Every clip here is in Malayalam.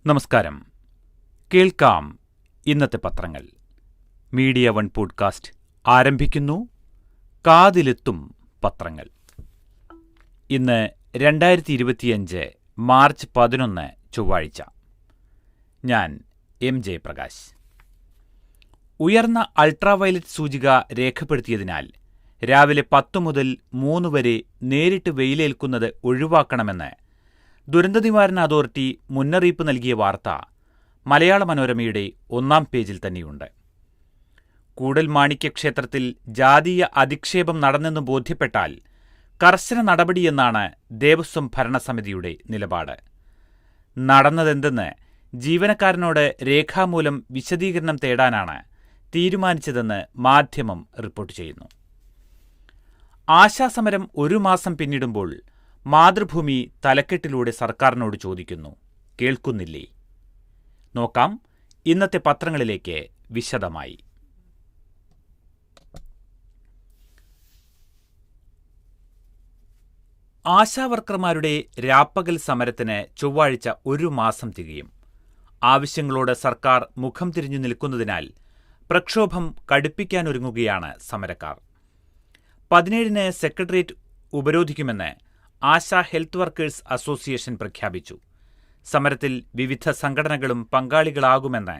നമസ്കാരം. കേൾക്കാം ഇന്നത്തെ പത്രങ്ങൾ. മീഡിയ വൺ പോഡ്കാസ്റ്റ് ആരംഭിക്കുന്നു. കാതിലെത്തും പത്രങ്ങൾ. ഇന്ന് 2025 മാർച്ച് 11 ചൊവ്വാഴ്ച. ഞാൻ ജയപ്രകാശ്. ഉയർന്ന അൾട്രാവയലറ്റ് സൂചിക രേഖപ്പെടുത്തിയതിനാൽ രാവിലെ 10 മുതൽ 3 വരെ നേരിട്ട് വെയിലേൽക്കുന്നത് ഒഴിവാക്കണമെന്ന് ദുരന്തനിവാരണ അതോറിറ്റി മുന്നറിയിപ്പ് നൽകിയ വാർത്ത മലയാള മനോരമയുടെ 1-ാം പേജിൽ തന്നെയുണ്ട്. കൂടൽമാണിക്യ ക്ഷേത്രത്തിൽ ജാതീയ അധിക്ഷേപം നടന്നെന്ന് ബോധ്യപ്പെട്ടാൽ കർശന നടപടിയെന്നാണ് ദേവസ്വം ഭരണസമിതിയുടെ നിലപാട്. നടന്നതെന്തെന്ന് ജീവനക്കാരനോട് രേഖാമൂലം വിശദീകരണം തേടാനാണ് തീരുമാനിച്ചതെന്ന് മാധ്യമം റിപ്പോർട്ട് ചെയ്യുന്നു. ആശാസമരം 1 മാസം പിന്നിടുമ്പോൾ മാതൃഭൂമി തലക്കെട്ടിലൂടെ സർക്കാരിനോട് ചോദിക്കുന്നു, കേൾക്കുന്നില്ലേ? നോക്കാം ഇന്നത്തെ പത്രങ്ങളിലേക്ക് വിശദമായി. ആശാവർക്കർമാരുടെ രാപ്പകൽ സമരത്തിന് ചൊവ്വാഴ്ച 1 മാസം തികയും. ആവശ്യങ്ങളോട് സർക്കാർ മുഖം തിരിഞ്ഞു നിൽക്കുന്നതിനാൽ പ്രക്ഷോഭം കടുപ്പിക്കാനൊരുങ്ങുകയാണ് സമരക്കാർ. 17-ന് സെക്രട്ടേറിയറ്റ് ഉപരോധിക്കുമെന്ന് ആശാ ഹെൽത്ത് വർക്കേഴ്സ് അസോസിയേഷൻ പ്രഖ്യാപിച്ചു. സമരത്തിൽ വിവിധ സംഘടനകളും പങ്കാളികളാകുമെന്ന്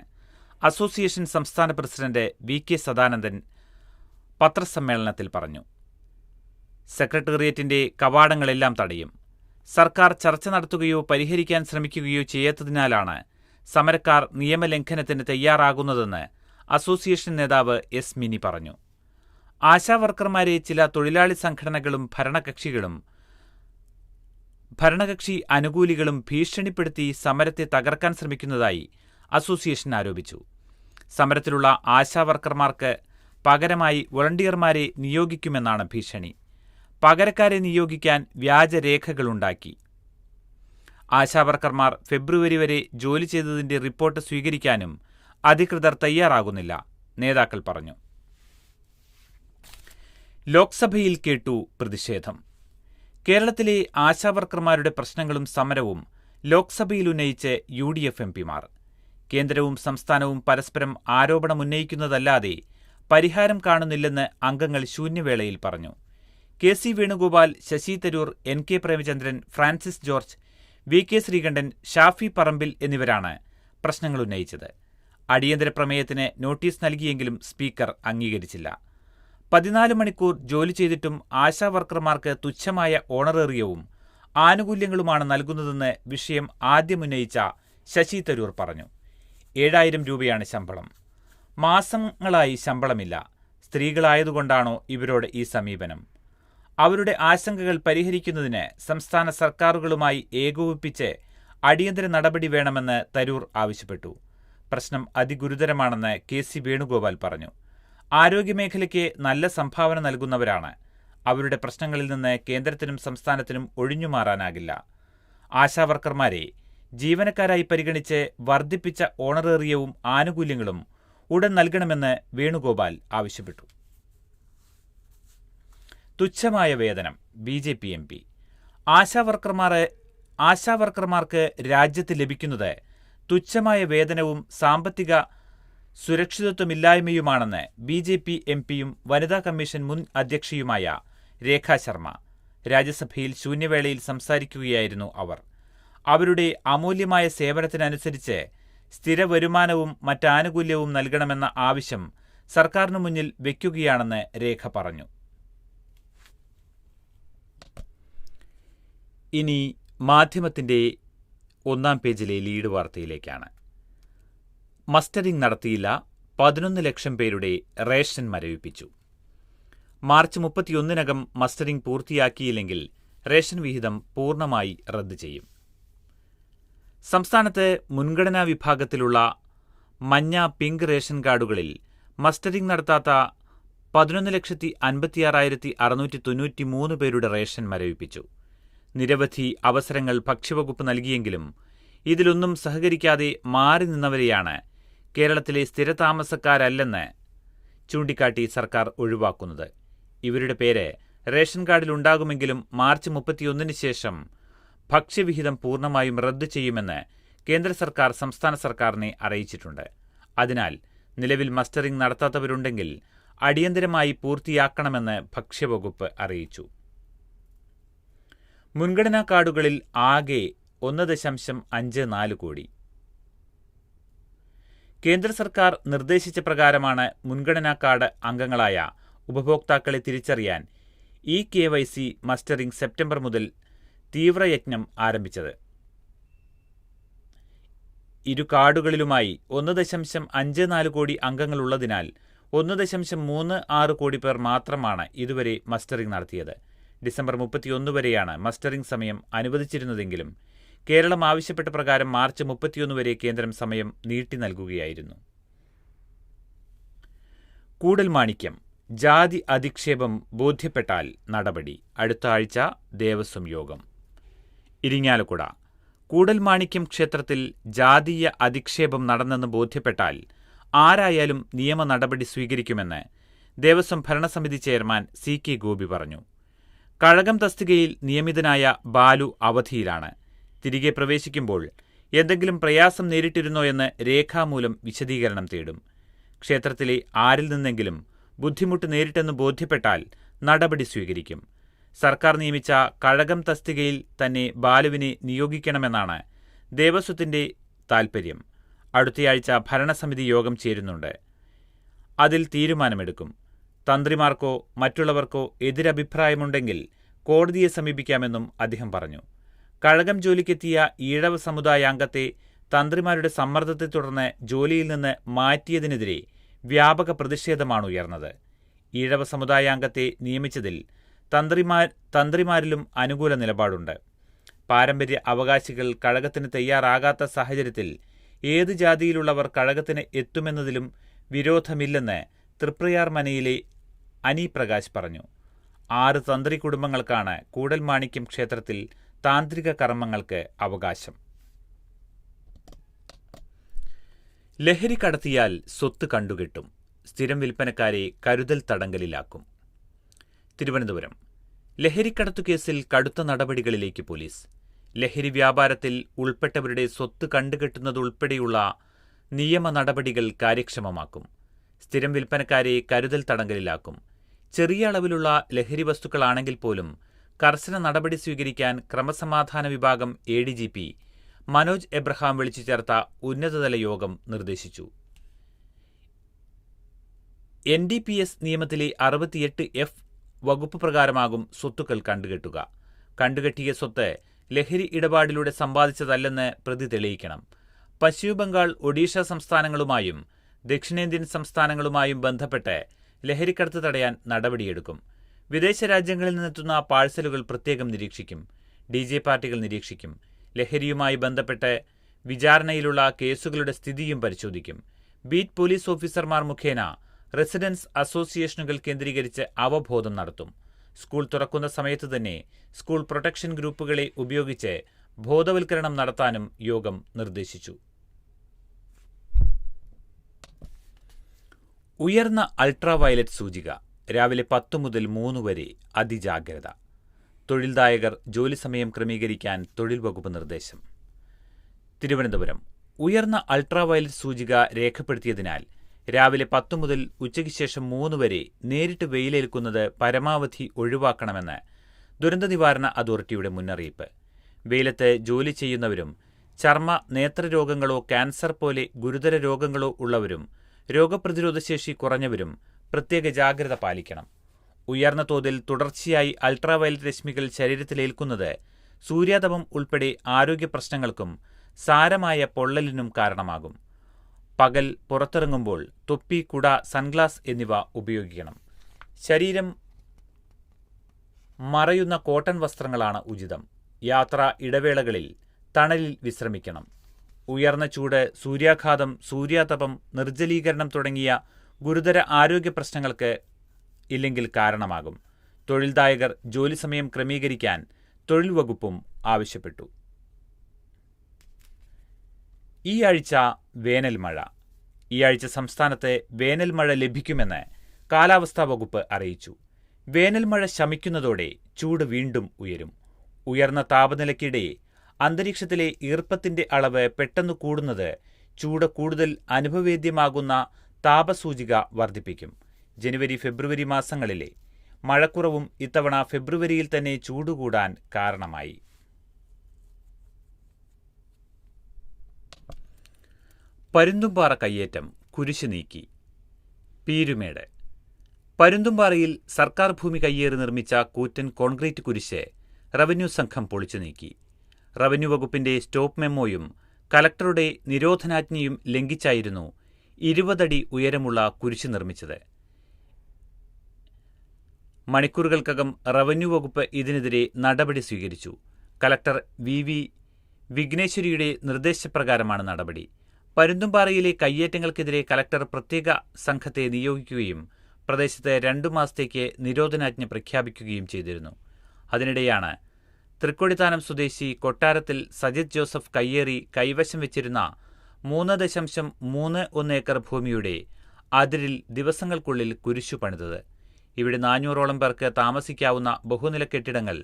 അസോസിയേഷൻ സംസ്ഥാന പ്രസിഡന്റ് വി.കെ. സദാനന്ദൻ പത്രസമ്മേളനത്തിൽ പറഞ്ഞു. സെക്രട്ടേറിയറ്റിന്റെ കവാടങ്ങളെല്ലാം തടയും. സർക്കാർ ചർച്ച നടത്തുകയോ പരിഹരിക്കാൻ ശ്രമിക്കുകയോ ചെയ്യാത്തതിനാലാണ് സമരക്കാർ നിയമലംഘനത്തിന് തയ്യാറാകുന്നതെന്ന് അസോസിയേഷൻ നേതാവ് എസ്. മിനി പറഞ്ഞു. ആശാവർക്കർമാരെ ചില തൊഴിലാളി സംഘടനകളും ഭരണകക്ഷി അനുകൂലികളും ഭീഷണിപ്പെടുത്തി സമരത്തെ തകർക്കാൻ ശ്രമിക്കുന്നതായി അസോസിയേഷൻ ആരോപിച്ചു. സമരത്തിലുള്ള ആശാവർക്കർമാർക്ക് പകരമായി വോളണ്ടിയർമാരെ നിയോഗിക്കുമെന്നാണ് ഭീഷണി. പകരക്കാരെ നിയോഗിക്കാൻ വ്യാജരേഖകളുണ്ടാക്കി. ആശാവർക്കർമാർ ഫെബ്രുവരി വരെ ജോലി ചെയ്തതിന്റെ റിപ്പോർട്ട് സ്വീകരിക്കാനും അധികൃതർ തയ്യാറാകുന്നില്ല, നേതാക്കൾ പറഞ്ഞു. ലോക്സഭയിൽ കേട്ടു പ്രതിഷേധം. കേരളത്തിലെ ആശാവർക്കർമാരുടെ പ്രശ്നങ്ങളും സമരവും ലോക്സഭയിൽ ഉന്നയിച്ച് UDF എംപിമാർ. കേന്ദ്രവും സംസ്ഥാനവും പരസ്പരം ആരോപണമുന്നയിക്കുന്നതല്ലാതെ പരിഹാരം കാണുന്നില്ലെന്ന് അംഗങ്ങൾ ശൂന്യവേളയിൽ പറഞ്ഞു. KC Venugopal, Shashi Tharoor, NK Premachandran, Francis George, VK Sreekandan, Shafi Parambil എന്നിവരാണ് പ്രശ്നങ്ങളുന്നയിച്ചത്. അടിയന്തര പ്രമേയത്തിന് നോട്ടീസ് നൽകിയെങ്കിലും സ്പീക്കർ അംഗീകരിച്ചില്ല. 14 മണിക്കൂർ ജോലി ചെയ്തിട്ടും ആശാവർക്കർമാർക്ക് തുച്ഛമായ ഓണറേറിയവും ആനുകൂല്യങ്ങളുമാണ് നൽകുന്നതെന്ന് വിഷയം ആദ്യമുന്നയിച്ച ശശി തരൂർ പറഞ്ഞു. 7,000 രൂപയാണ് ശമ്പളം. മാസങ്ങളായി ശമ്പളമില്ല. സ്ത്രീകളായതുകൊണ്ടാണോ ഇവരോട് ഈ സമീപനം? അവരുടെ ആശങ്കകൾ പരിഹരിക്കുന്നതിന് സംസ്ഥാന സർക്കാരുകളുമായി ഏകോപിപ്പിച്ച് അടിയന്തര നടപടി വേണമെന്ന് തരൂർ ആവശ്യപ്പെട്ടു. പ്രശ്നം അതിഗുരുതരമാണെന്ന് KC വേണുഗോപാൽ പറഞ്ഞു. ആരോഗ്യമേഖലയ്ക്ക് നല്ല സംഭാവന നൽകുന്നവരാണ്. അവരുടെ പ്രശ്നങ്ങളിൽ നിന്ന് കേന്ദ്രത്തിനും സംസ്ഥാനത്തിനും ഒഴിഞ്ഞുമാറാനാകില്ല. ആശാവർക്കർമാരെ ജീവനക്കാരായി പരിഗണിച്ച് വർദ്ധിപ്പിച്ച ഓണറേറിയവും ആനുകൂല്യങ്ങളും ഉടൻ നൽകണമെന്ന് വേണുഗോപാൽ ആവശ്യപ്പെട്ടു. തുച്ഛമായ വേതനം. BJP MP. ആശാവർക്കർമാർക്ക് രാജ്യത്ത് ലഭിക്കുന്നത് തുച്ഛമായ വേതനവും സാമ്പത്തിക സുരക്ഷിതത്വമില്ലായ്മയുമാണെന്ന് BJP MPയും വനിതാ കമ്മീഷൻ മുൻ അധ്യക്ഷയുമായ രേഖാ ശർമ്മ. രാജ്യസഭയിൽ ശൂന്യവേളയിൽ സംസാരിക്കുകയായിരുന്നു അവർ. അവരുടെ അമൂല്യമായ സേവനത്തിനനുസരിച്ച് സ്ഥിര വരുമാനവും മറ്റാനുകൂല്യവും നൽകണമെന്ന ആവശ്യം സർക്കാരിനു മുന്നിൽ വയ്ക്കുകയാണെന്ന് രേഖ പറഞ്ഞു. ഇനി മാധ്യമത്തിന്റെ 1-ാം പേജിലെ ലീഡ് വാർത്തയിലേക്കാണ്. മസ്റ്ററിംഗ് നടത്തിയില്ല, 11 ലക്ഷം പേരുടെ റേഷൻ മരവിപ്പിച്ചു. മാർച്ച് 31-നകം മസ്റ്ററിംഗ് പൂർത്തിയാക്കിയില്ലെങ്കിൽ റേഷൻ വിഹിതം പൂർണ്ണമായി റദ്ദ് ചെയ്യും. സംസ്ഥാനത്ത് മുൻഗണനാ വിഭാഗത്തിലുള്ള മഞ്ഞ, പിങ്ക് റേഷൻ കാർഡുകളിൽ മസ്റ്ററിംഗ് നടത്താത്ത 11,56,693 പേരുടെ റേഷൻ മരവിപ്പിച്ചു. നിരവധി അവസരങ്ങൾ ഭക്ഷ്യവകുപ്പ് നൽകിയെങ്കിലും ഇതിലൊന്നും സഹകരിക്കാതെ മാറി നിന്നവരെയാണ് കേരളത്തിലെ സ്ഥിരതാമസക്കാരല്ലെന്ന് ചൂണ്ടിക്കാട്ടി സർക്കാർ ഒഴിവാക്കുന്നത്. ഇവരുടെ പേര് റേഷൻ കാർഡിലുണ്ടാകുമെങ്കിലും മാർച്ച് 31-ന് ശേഷം ഭക്ഷ്യവിഹിതം പൂർണ്ണമായും റദ്ദു ചെയ്യുമെന്ന് കേന്ദ്ര സർക്കാർ സംസ്ഥാന സർക്കാരിനെ അറിയിച്ചിട്ടുണ്ട്. അതിനാൽ നിലവിൽ മസ്റ്ററിംഗ് നടത്താത്തവരുണ്ടെങ്കിൽ അടിയന്തരമായി പൂർത്തിയാക്കണമെന്ന് ഭക്ഷ്യവകുപ്പ് അറിയിച്ചു. മുൻഗണനാ കാർഡുകളിൽ ആകെ 1.54 കോടി. കേന്ദ്ര സർക്കാർ നിർദ്ദേശിച്ച പ്രകാരമാണ് മുൻഗണനാ കാർഡ് അംഗങ്ങളായ ഉപഭോക്താക്കളെ തിരിച്ചറിയാൻ eKYC മസ്റ്ററിംഗ് സെപ്റ്റംബർ മുതൽ തീവ്രയജ്ഞം ആരംഭിച്ചത്. ഇരു കാർഡുകളിലുമായി 1.54 കോടി അംഗങ്ങളുള്ളതിനാൽ 1.36 കോടി പേർ മാത്രമാണ് ഇതുവരെ മസ്റ്ററിംഗ് നടത്തിയത്. ഡിസംബർ 31 വരെയാണ് മസ്റ്ററിംഗ് സമയം അനുവദിച്ചിരുന്നതെങ്കിലും കേരളം ആവശ്യപ്പെട്ട പ്രകാരം മാർച്ച് 31 വരെ കേന്ദ്രം സമയം നീട്ടി നൽകുകയായിരുന്നു. കൂടൽമാണിക്യം ജാതി അധിക്ഷേപം ബോധ്യപ്പെട്ടാൽ നടപടി. അടുത്ത ആഴ്ച ദേവസ്വം യോഗം. ഇരിങ്ങാലക്കുട കൂടൽമാണിക്യം ക്ഷേത്രത്തിൽ ജാതീയ അധിക്ഷേപം നടന്നെന്ന് ബോധ്യപ്പെട്ടാൽ ആരായാലും നിയമ നടപടി സ്വീകരിക്കുമെന്ന് ദേവസ്വം ഭരണസമിതി ചെയർമാൻ CK ഗോപി പറഞ്ഞു. കഴകം തസ്തികയിൽ നിയമിതനായ ബാലു അവധിയിലാണ്. തിരികെ പ്രവേശിക്കുമ്പോൾ എന്തെങ്കിലും പ്രയാസം നേരിട്ടിരുന്നോ എന്ന് രേഖാമൂലം വിശദീകരണം തേടും. ക്ഷേത്രത്തിലെ ആരിൽ നിന്നെങ്കിലും ബുദ്ധിമുട്ട് നേരിട്ടെന്ന് ബോധ്യപ്പെട്ടാൽ നടപടി സ്വീകരിക്കും. സർക്കാർ നിയമിച്ച കഴകം തസ്തികയിൽ തന്നെ ബാലുവിനെ നിയോഗിക്കണമെന്നാണ് ദേവസ്വത്തിന്റെ താൽപര്യം. അടുത്തയാഴ്ച ഭരണസമിതി യോഗം ചേരുന്നുണ്ട്. അതിൽ തീരുമാനമെടുക്കും. തന്ത്രിമാർക്കോ മറ്റുള്ളവർക്കോ എതിരഭിപ്രായമുണ്ടെങ്കിൽ കോടതിയെ സമീപിക്കാമെന്നും അദ്ദേഹം പറഞ്ഞു. കഴകം ജോലിക്കെത്തിയ ഈഴവ സമുദായാംഗത്തെ തന്ത്രിമാരുടെ സമ്മർദ്ദത്തെ തുടർന്ന് ജോലിയിൽ നിന്ന് മാറ്റിയതിനെതിരെ വ്യാപക പ്രതിഷേധമാണ് ഉയർന്നത്. ഈഴവ സമുദായാംഗത്തെ നിയമിച്ചതിൽ തന്ത്രിമാരിലും അനുകൂല നിലപാടുണ്ട്. പാരമ്പര്യ അവകാശികൾ കഴകത്തിന് തയ്യാറാകാത്ത സാഹചര്യത്തിൽ ഏത് ജാതിയിലുള്ളവർ കഴകത്തിന് എത്തുമെന്നതിലും വിരോധമില്ലെന്ന് തൃപ്രയാർ മനയിലെ അനി പ്രകാശ് പറഞ്ഞു. 6 തന്ത്രി കുടുംബങ്ങൾക്കാണ് കൂടൽമാണിക്യം ക്ഷേത്രത്തിൽ താന്ത്രിക കർമ്മങ്ങൾക്ക് അവകാശം. ലഹരി കടത്തിയാൽ സ്വത്ത് കണ്ടുകെട്ടും. സ്ഥിരം വിൽപ്പനക്കാരെ കരുതൽ തടങ്കലിലാക്കും. തിരുവനന്തപുരം ലഹരിക്കടത്തു കേസിൽ കടുത്ത നടപടികളിലേക്ക് പോലീസ്. ലഹരി വ്യാപാരത്തിൽ ഉൾപ്പെട്ടവരുടെ സ്വത്ത് കണ്ടുകെട്ടുന്നതുൾപ്പെടെയുള്ള നിയമ നടപടികൾ കാര്യക്ഷമമാക്കും. സ്ഥിരം വിൽപ്പനക്കാരെ കരുതൽ തടങ്കലിലാക്കും. ചെറിയ അളവിലുള്ള ലഹരി വസ്തുക്കളാണെങ്കിൽ പോലും കർശന നടപടി സ്വീകരിക്കാൻ ക്രമസമാധാന വിഭാഗം ADGP മനോജ് എബ്രഹാം വിളിച്ചു ചേർത്ത ഉന്നതതല യോഗം നിർദ്ദേശിച്ചു. NDPS നിയമത്തിലെ 68F വകുപ്പ് പ്രകാരമാകും സ്വത്തുക്കൾ കണ്ടുകെട്ടുക. കണ്ടുകെട്ടിയ സ്വത്ത് ലഹരി ഇടപാടിലൂടെ സമ്പാദിച്ചതല്ലെന്ന് പ്രതി തെളിയിക്കണം. പശ്ചിമബംഗാൾ, ഒഡീഷ സംസ്ഥാനങ്ങളുമായും ദക്ഷിണേന്ത്യൻ സംസ്ഥാനങ്ങളുമായും ബന്ധപ്പെട്ട് ലഹരിക്കടത്ത് തടയാൻ നടപടിയെടുക്കും. വിദേശ രാജ്യങ്ങളിൽ നിന്നെത്തുന്ന പാഴ്സലുകൾ പ്രത്യേകം നിരീക്ഷിക്കും. DJ പാർട്ടികൾ നിരീക്ഷിക്കും. ലഹരിയുമായി ബന്ധപ്പെട്ട് വിചാരണയിലുള്ള കേസുകളുടെ സ്ഥിതിയും പരിശോധിക്കും. ബീറ്റ് പോലീസ് ഓഫീസർമാർ മുഖേന റെസിഡൻസ് അസോസിയേഷനുകൾ കേന്ദ്രീകരിച്ച് അവബോധം നടത്തും. സ്കൂൾ തുറക്കുന്ന സമയത്ത് തന്നെ സ്കൂൾ പ്രൊട്ടക്ഷൻ ഗ്രൂപ്പുകളെ ഉപയോഗിച്ച് ബോധവൽക്കരണം നടത്താനും യോഗം നിർദ്ദേശിച്ചു. ഉയർന്ന അൾട്രാവയലറ്റ് സൂചിക രാവിലെ 10 മുതൽ 3 വരെ അതിജാഗ്രത. തൊഴിൽദായകർ ജോലി സമയം ക്രമീകരിക്കാൻ തൊഴിൽ വകുപ്പ് നിർദ്ദേശം. തിരുവനന്തപുരം ഉയർന്ന അൾട്രാവയലറ്റ് സൂചിക രേഖപ്പെടുത്തിയതിനാൽ രാവിലെ 10 മുതൽ ഉച്ചയ്ക്ക് ശേഷം 3 വരെ നേരിട്ട് വെയിലേൽക്കുന്നത് പരമാവധി ഒഴിവാക്കണമെന്ന് ദുരന്ത നിവാരണ അതോറിറ്റിയുടെ മുന്നറിയിപ്പ്. വെയിലത്ത് ജോലി ചെയ്യുന്നവരും ചർമ്മ നേത്രരോഗങ്ങളോ ക്യാൻസർ പോലെ ഗുരുതര രോഗങ്ങളോ ഉള്ളവരും രോഗപ്രതിരോധശേഷി കുറഞ്ഞവരും പ്രത്യേക ജാഗ്രത പാലിക്കണം. ഉയർന്ന തോതിൽ തുടർച്ചയായി അൾട്രാവയലറ്റ് രശ്മികൾ ശരീരത്തിലേൽക്കുന്നത് സൂര്യാതപം ഉൾപ്പെടെ ആരോഗ്യ പ്രശ്നങ്ങൾക്കും സാരമായ പൊള്ളലിനും കാരണമാകും. പകൽ പുറത്തിറങ്ങുമ്പോൾ തൊപ്പി, കുട, സൺഗ്ലാസ് എന്നിവ ഉപയോഗിക്കണം. ശരീരം മറയുന്ന കോട്ടൺ വസ്ത്രങ്ങളാണ് ഉചിതം. യാത്രാ ഇടവേളകളിൽ തണലിൽ വിശ്രമിക്കണം. ഉയർന്ന ചൂട്, സൂര്യാഘാതം, സൂര്യാതപം, നിർജ്ജലീകരണം തുടങ്ങിയ ഗുരുതര ആരോഗ്യ പ്രശ്നങ്ങൾക്ക് ഇല്ലെങ്കിൽ കാരണമാകും. തൊഴിൽദായകർ ജോലി സമയം ക്രമീകരിക്കാൻ തൊഴിൽ വകുപ്പും ആവശ്യപ്പെട്ടു. ഈ ആഴ്ച വേനൽ മഴ. ഈ ആഴ്ച സംസ്ഥാനത്ത് വേനൽ മഴ ലഭിക്കുമെന്ന് കാലാവസ്ഥാ വകുപ്പ് അറിയിച്ചു. വേനൽ മഴ ശമിക്കുന്നതോടെ ചൂട് വീണ്ടും ഉയരും. ഉയർന്ന താപനിലയ്ക്കിടെ അന്തരീക്ഷത്തിലെ ഈർപ്പത്തിന്റെ അളവ് പെട്ടെന്ന് കൂടുന്നത് ചൂട് കൂടുതൽ അനുഭവവേദ്യമാകുന്ന താപസൂചിക വർദ്ധിപ്പിക്കും. ജനുവരി-ഫെബ്രുവരി മാസങ്ങളിലെ മഴക്കുറവും ഇത്തവണ ഫെബ്രുവരിയിൽ തന്നെ ചൂടുകൂടാൻ കാരണമായി. പരുന്തുംപാറ കയ്യേറ്റം കുരിശ് നീക്കി. പീരുമേട്. പരുന്തുംപാറയിൽ സർക്കാർ ഭൂമി കയ്യേറി നിർമ്മിച്ച കൂറ്റൻ കോൺക്രീറ്റ് കുരിശ് റവന്യൂ സംഘം പൊളിച്ചു നീക്കി. റവന്യൂ വകുപ്പിന്റെ സ്റ്റോപ്പ് മെമ്മോയും കലക്ടറുടെ നിരോധനാജ്ഞയും ലംഘിച്ചായിരുന്നു 20 അടി ഉയരമുള്ള കുരിശ് നിർമ്മിച്ചത്. മണിക്കൂറുകൾക്കകം റവന്യൂ വകുപ്പ് ഇതിനെതിരെ നടപടി സ്വീകരിച്ചു. കലക്ടർ വി വിഘ്നേശ്വരിയുടെ നിർദ്ദേശപ്രകാരമാണ് നടപടി. പരുന്തുംപാറയിലെ കയ്യേറ്റങ്ങൾക്കെതിരെ കലക്ടർ പ്രത്യേക സംഘത്തെ നിയോഗിക്കുകയും പ്രദേശത്ത് 2 മാസത്തേക്ക് നിരോധനാജ്ഞ പ്രഖ്യാപിക്കുകയും ചെയ്തിരുന്നു. അതിനിടെയാണ് തൃക്കൊടിത്താനം സ്വദേശി കൊട്ടാരത്തിൽ സജിത് ജോസഫ് കയ്യേറി കൈവശം വെച്ചിരുന്ന 3.31 ഏക്കർ ഭൂമിയുടെ അതിരിൽ ദിവസങ്ങൾക്കുള്ളിൽ കുരിശു പണിതത്. ഇവിടെ 400ഓളം പേർക്ക് താമസിക്കാവുന്ന ബഹുനില കെട്ടിടങ്ങൾ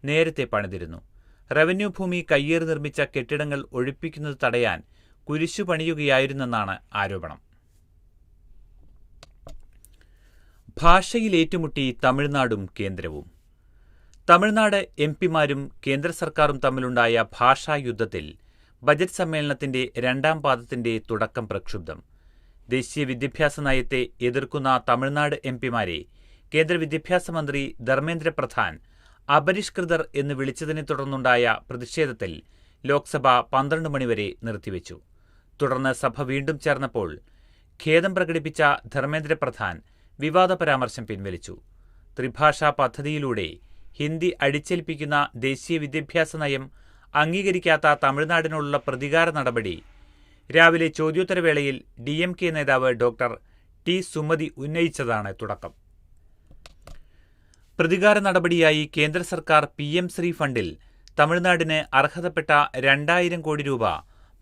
നേരത്തെ പണിതിരുന്നു. റവന്യൂ ഭൂമി കയ്യേറി നിർമ്മിച്ച കെട്ടിടങ്ങൾ ഒഴിപ്പിക്കുന്നത് തടയാൻ കുരിശു പണിയുകയായിരുന്നെന്നാണ് ആരോപണം. ഭാഷയിലേറ്റുമുട്ടി തമിഴ്നാടും കേന്ദ്രവും. തമിഴ്നാട് എംപിമാരും കേന്ദ്ര സർക്കാരും തമ്മിലുണ്ടായ ഭാഷായുദ്ധത്തിൽ ബജറ്റ് സമ്മേളനത്തിന്റെ 2ാം പാദത്തിന്റെ തുടക്കം പ്രക്ഷുബ്ധം. ദേശീയ വിദ്യാഭ്യാസ നയത്തെ എതിർക്കുന്ന തമിഴ്നാട് എംപിമാരെ കേന്ദ്ര വിദ്യാഭ്യാസ മന്ത്രി ധർമ്മേന്ദ്ര പ്രധാൻ അപരിഷ്കൃതർ എന്ന് വിളിച്ചതിനെ തുടർന്നുണ്ടായ പ്രതിഷേധത്തിൽ ലോക്സഭ 12 മണിവരെ നിർത്തിവെച്ചു. തുടർന്ന് സഭ വീണ്ടും ചേർന്നപ്പോൾ ഖേദം പ്രകടിപ്പിച്ച ധർമ്മേന്ദ്ര പ്രധാൻ വിവാദ പരാമർശം പിൻവലിച്ചു. ത്രിഭാഷാ പദ്ധതിയിലൂടെ ഹിന്ദി അടിച്ചേൽപ്പിക്കുന്ന ദേശീയ വിദ്യാഭ്യാസ നയം അംഗീകരിക്കാത്ത തമിഴ്നാടിനുള്ള പ്രതികാര നടപടി രാവിലെ ചോദ്യോത്തരവേളയിൽ DMK നേതാവ് ഡോക്ടർ ടി സുമതി ഉന്നയിച്ചതാണ് തുടക്കം. പ്രതികാര നടപടിയായി കേന്ദ്ര സർക്കാർ PM ശ്രീ ഫണ്ടിൽ തമിഴ്നാടിന് അർഹതപ്പെട്ട 2000 കോടി രൂപ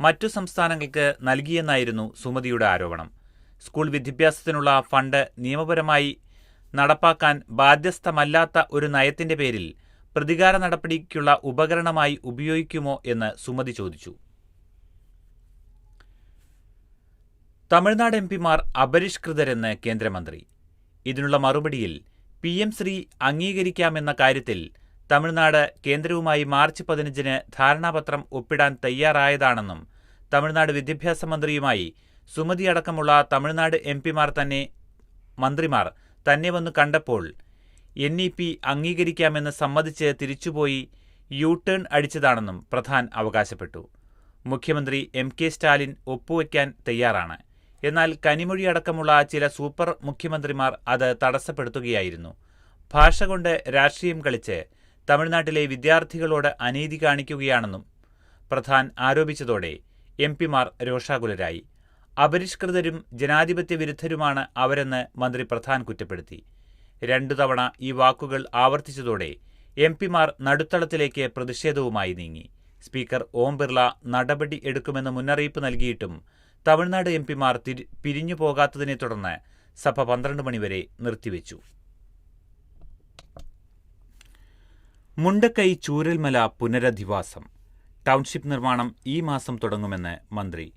മറ്റു സംസ്ഥാനങ്ങൾക്ക് നൽകിയെന്നായിരുന്നു സുമതിയുടെ ആരോപണം. സ്കൂൾ വിദ്യാഭ്യാസത്തിനുള്ള ഫണ്ട് നിയമപരമായി നടപ്പാക്കാൻ ബാധ്യസ്ഥമല്ലാത്ത ഒരു നയത്തിന്റെ പേരിൽ പ്രതികാര നടപടിക്കുള്ള ഉപകരണമായി ഉപയോഗിക്കുമോ എന്ന് സുമതി ചോദിച്ചു. തമിഴ്നാട് എംപിമാർ അപരിഷ്കൃതരെന്ന് കേന്ദ്രമന്ത്രി. ഇതിനുള്ള മറുപടിയിൽ PM ശ്രീ അംഗീകരിക്കാമെന്ന കാര്യത്തിൽ തമിഴ്നാട് കേന്ദ്രവുമായി മാർച്ച് 15-ന് ധാരണാപത്രം ഒപ്പിടാൻ തയ്യാറായതാണെന്നും തമിഴ്നാട് വിദ്യാഭ്യാസ മന്ത്രിയുമായി സുമതി അടക്കമുള്ള തമിഴ്നാട് മന്ത്രിമാർ തന്നെ വന്നു കണ്ടപ്പോൾ NEP അംഗീകരിക്കാമെന്ന് സമ്മതിച്ച് തിരിച്ചുപോയി യു-ടേൺ അടിച്ചതാണെന്നും പ്രധാൻ അവകാശപ്പെട്ടു. മുഖ്യമന്ത്രി MK സ്റ്റാലിൻ ഒപ്പുവയ്ക്കാൻ തയ്യാറാണ്. എന്നാൽ കനിമൊഴി അടക്കമുള്ള ചില സൂപ്പർ മുഖ്യമന്ത്രിമാർ അത് തടസ്സപ്പെടുത്തുകയായിരുന്നു. ഭാഷ കൊണ്ട് രാഷ്ട്രീയം കളിച്ച് തമിഴ്നാട്ടിലെ വിദ്യാർത്ഥികളോട് അനീതി കാണിക്കുകയാണെന്നും പ്രധാൻ ആരോപിച്ചതോടെ എംപിമാർ രോഷാകുലരായി. അപരിഷ്കൃതരും ജനാധിപത്യ വിരുദ്ധരുമാണ് അവരെന്ന് മന്ത്രി പ്രധാൻ കുറ്റപ്പെടുത്തി. 2 തവണ ഈ വാക്കുകൾ ആവർത്തിച്ചതോടെ എംപിമാർ നടുത്തളത്തിലേക്ക് പ്രതിഷേധവുമായി നീങ്ങി. സ്പീക്കർ ഓം ബിർള നടപടി എടുക്കുമെന്ന് മുന്നറിയിപ്പ് നൽകിയിട്ടും തമിഴ്നാട് എംപിമാർ പിരിഞ്ഞു പോകാത്തതിനെ തുടർന്ന് സഭ 12 മണിവരെ നിർത്തിവെച്ചു. മുണ്ടക്കൈ ചൂരൽമല പുനരധിവാസം. ടൗൺഷിപ്പ് നിർമ്മാണം ഈ മാസം തുടങ്ങുമെന്ന് മന്ത്രി.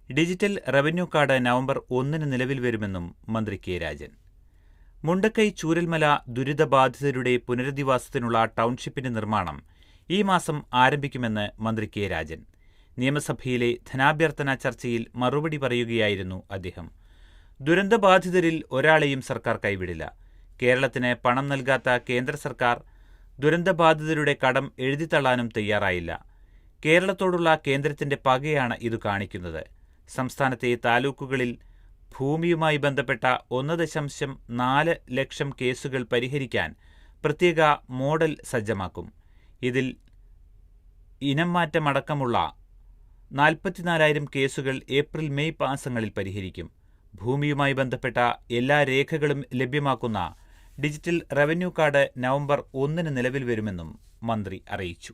ഡിജിറ്റൽ റവന്യൂ കാർഡ് നവംബർ 1-ന് നിലവിൽ വരുമെന്നും മന്ത്രി കെ രാജൻ. മുണ്ടക്കൈ ചൂരൽമല ദുരിതബാധിതരുടെ പുനരധിവാസത്തിനുള്ള ടൗൺഷിപ്പിന്റെ നിർമ്മാണം ഈ മാസം ആരംഭിക്കുമെന്ന് മന്ത്രി കെ രാജൻ. നിയമസഭയിലെ ധനാഭ്യർത്ഥന ചർച്ചയിൽ മറുപടി പറയുകയായിരുന്നു അദ്ദേഹം. ദുരന്തബാധിതരിൽ ഒരാളെയും സർക്കാർ കൈവിടില്ല. കേരളത്തിന് പണം നൽകാത്ത കേന്ദ്ര സർക്കാർ ദുരന്തബാധിതരുടെ കടം എഴുതിത്തള്ളാനും തയ്യാറായില്ല. കേരളത്തോടുള്ള കേന്ദ്രത്തിന്റെ പകയാണ് ഇത് കാണിക്കുന്നത്. സംസ്ഥാനത്തെ താലൂക്കുകളിൽ ഭൂമിയുമായി ബന്ധപ്പെട്ട 1.4 ലക്ഷം കേസുകൾ പരിഹരിക്കാൻ പ്രത്യേക മോഡൽ സജ്ജമാക്കും. ഇതിൽ ഇനംമാറ്റമടക്കമുള്ള 44,000 കേസുകൾ ഏപ്രിൽ-മെയ് മാസങ്ങളിൽ പരിഹരിക്കും. ഭൂമിയുമായി ബന്ധപ്പെട്ട എല്ലാ രേഖകളും ലഭ്യമാക്കുന്ന ഡിജിറ്റൽ റവന്യൂ കാർഡ് നവംബർ 1-ന് നിലവിൽ വരുമെന്നും മന്ത്രി അറിയിച്ചു.